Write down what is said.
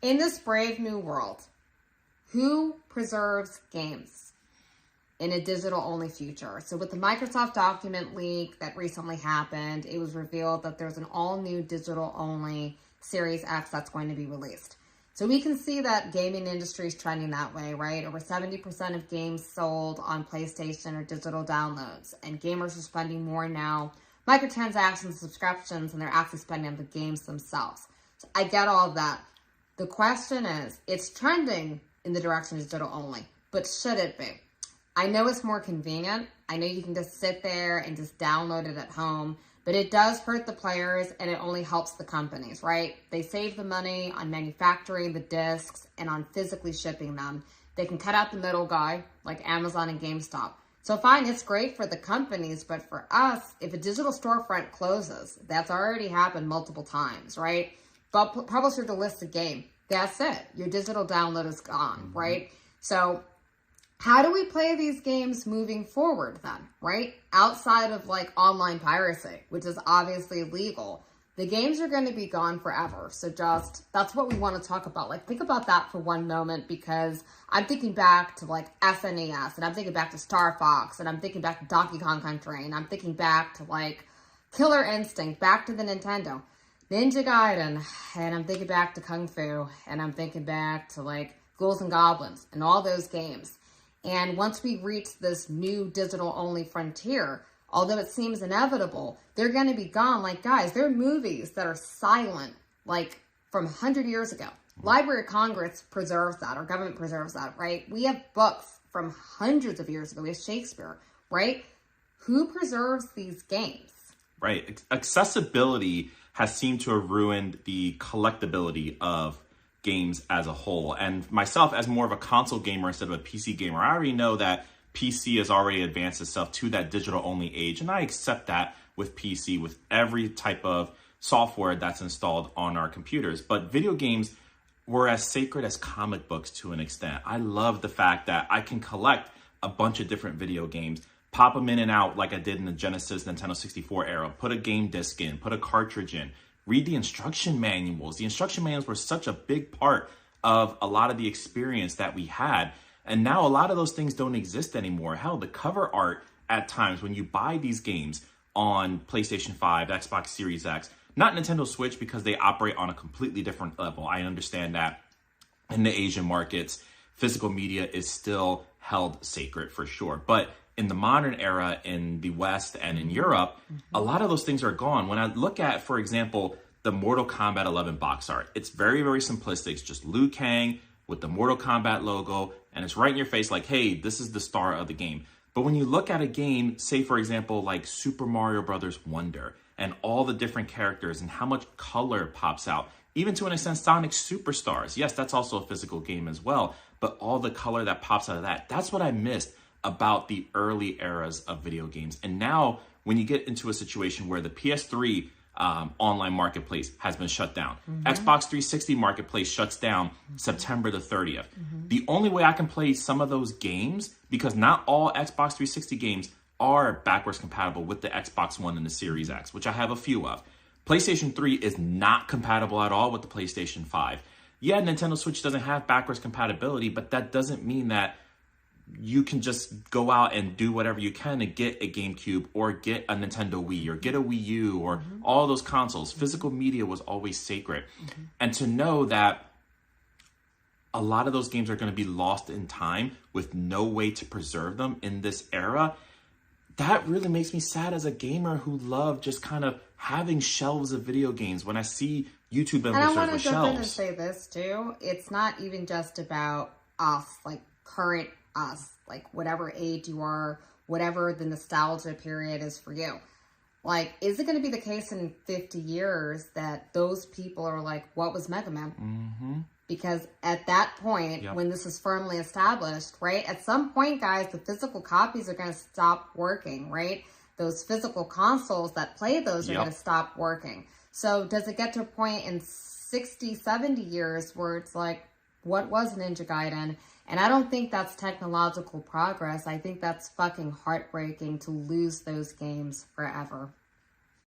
In this brave new world, who preserves games in a digital-only future? So with the Microsoft document leak that recently happened, it was revealed that there's an all-new digital-only Series X that's going to be released. So we can see that gaming industry is trending that way, right? Over 70% of games sold on PlayStation are digital downloads, and gamers are spending more now, microtransactions and subscriptions, and they're actually spending on the games themselves. So I get all of that. The question is, it's trending in the direction of digital only, but should it be? I know it's more convenient. I know you can just sit there and just download it at home, but it does hurt the players and it only helps the companies, right? They save the money on manufacturing the discs and on physically shipping them. They can cut out the middle guy like Amazon and GameStop. So fine, it's great for the companies, but for us, if a digital storefront closes, that's already happened multiple times, right? But publisher delist a game, that's it. Your digital download is gone, right? So how do we play these games moving forward then, right? Outside of like online piracy, which is obviously illegal, the games are going to be gone forever. So just, that's what we want to talk about. Like, think about that for one moment, because I'm thinking back to like SNES, and I'm thinking back to Star Fox, and I'm thinking back to Donkey Kong Country, and I'm thinking back to like Killer Instinct, back to the Nintendo, Ninja Gaiden, and I'm thinking back to Kung Fu, and I'm thinking back to like Ghouls and Goblins and all those games. And once we reach this new digital-only frontier, although it seems inevitable, they're going to be gone. Like, guys, there are movies that are silent, like, from 100 years ago. Library of Congress preserves that. Our government preserves that, right? We have books from hundreds of years ago. We have Shakespeare, right? Who preserves these games? Right. Accessibility has seemed to have ruined the collectability of games as a whole. And myself, as more of a console gamer instead of a PC gamer, I already know that PC has already advanced itself to that digital only age, and I accept that with PC, with every type of software that's installed on our computers. But video games were as sacred as comic books to an extent. I love the fact that I can collect a bunch of different video games, pop them in and out like I did in the Genesis, Nintendo 64 era, put a game disc in, put a cartridge in, read the instruction manuals. The instruction manuals were such a big part of a lot of the experience that we had. And now a lot of those things don't exist anymore. Hell, the cover art at times when you buy these games on PlayStation 5, Xbox Series X, not Nintendo Switch because they operate on a completely different level. I understand that in the Asian markets, physical media is still held sacred for sure. But in the modern era in the West and in Europe, a lot of those things are gone. When I look at, for example, the Mortal Kombat 11 box art, it's very, very simplistic. It's just Liu Kang with the Mortal Kombat logo, and it's right in your face like, hey, this is the star of the game. But when you look at a game, say, for example, like Super Mario Brothers Wonder, and all the different characters and how much color pops out, even to an extent, Sonic Superstars. Yes, that's also a physical game as well, but all the color that pops out of that, that's what I missed about the early eras of video games. And now when you get into a situation where the PS3 online marketplace has been shut down, Xbox 360 marketplace shuts down September the 30th. The only way I can play some of those games, because not all Xbox 360 games are backwards compatible with the Xbox One and the Series X, which I have a few of. PlayStation 3 is not compatible at all with the PlayStation 5. Yeah, Nintendo Switch doesn't have backwards compatibility, but that doesn't mean that you can just go out and do whatever you can to get a GameCube or get a Nintendo Wii or get a Wii U or all those consoles. Physical media was always sacred. And to know that a lot of those games are going to be lost in time with no way to preserve them in this era, that really makes me sad as a gamer who loved just kind of having shelves of video games. When I see YouTube and I with want to jump in and shelves. say this too. It's not even just about us, like current us, like whatever age you are, whatever the nostalgia period is for you. Like, is it going to be the case in 50 years that those people are like, what was Mega Man? Because at that point, when this is firmly established, right, at some point, guys, the physical copies are going to stop working, right? Those physical consoles that play those are going to stop working. So does it get to a point in 60, 70 years where it's like, what was Ninja Gaiden? And I don't think that's technological progress. I think that's fucking heartbreaking to lose those games forever.